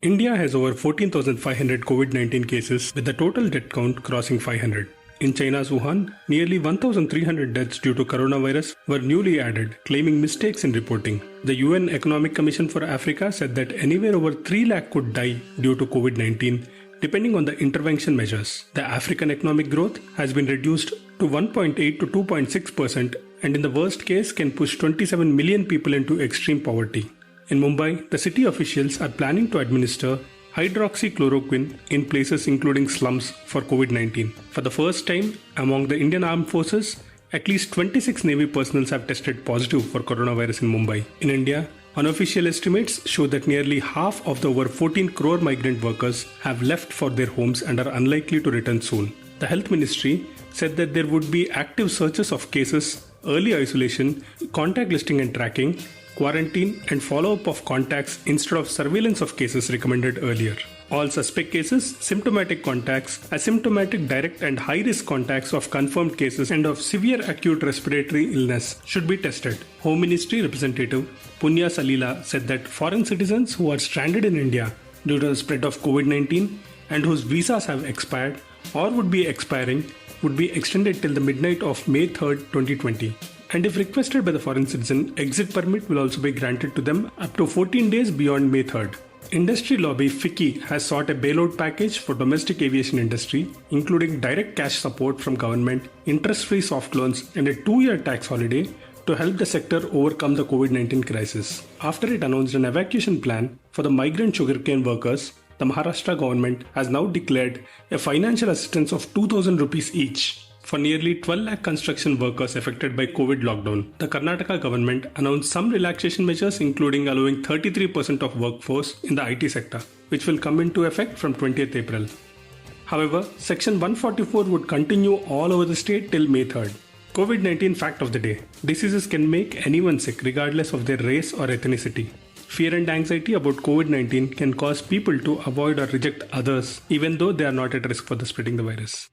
India has over 14,500 COVID-19 cases, with the total death count crossing 500. In China's Wuhan, nearly 1,300 deaths due to coronavirus were newly added, claiming mistakes in reporting. The UN Economic Commission for Africa said that anywhere over 3 lakh could die due to COVID-19, depending on the intervention measures. The African economic growth has been reduced to 1.8 to 2.6%, and in the worst case can push 27 million people into extreme poverty. In Mumbai, the city officials are planning to administer hydroxychloroquine in places including slums for COVID-19. For the first time among the Indian Armed Forces, at least 26 Navy personnel have tested positive for coronavirus in Mumbai. In India, unofficial estimates show that nearly half of the over 14 crore migrant workers have left for their homes and are unlikely to return soon. The Health Ministry said that there would be active searches of cases, early isolation, contact listing and tracking, quarantine and follow-up of contacts instead of surveillance of cases recommended earlier. All suspect cases, symptomatic contacts, asymptomatic direct and high-risk contacts of confirmed cases and of severe acute respiratory illness should be tested. Home Ministry representative Punya Salila said that foreign citizens who are stranded in India due to the spread of COVID-19 and whose visas have expired or would be expiring would be extended till the midnight of May 3rd, 2020. And if requested by the foreign citizen, exit permit will also be granted to them up to 14 days beyond May 3rd. Industry lobby FICCI has sought a bailout package for domestic aviation industry, including direct cash support from government, interest-free soft loans and a 2-year tax holiday to help the sector overcome the COVID-19 crisis. After it announced an evacuation plan for the migrant sugarcane workers, the Maharashtra government has now declared a financial assistance of 2,000 rupees each for nearly 12 lakh construction workers affected by COVID lockdown. The Karnataka government announced some relaxation measures, including allowing 33% of workforce in the IT sector, which will come into effect from 20th April. However, Section 144 would continue all over the state till May 3rd. COVID-19 fact of the day. Diseases can make anyone sick regardless of their race or ethnicity. Fear and anxiety about COVID-19 can cause people to avoid or reject others even though they are not at risk for the spreading the virus.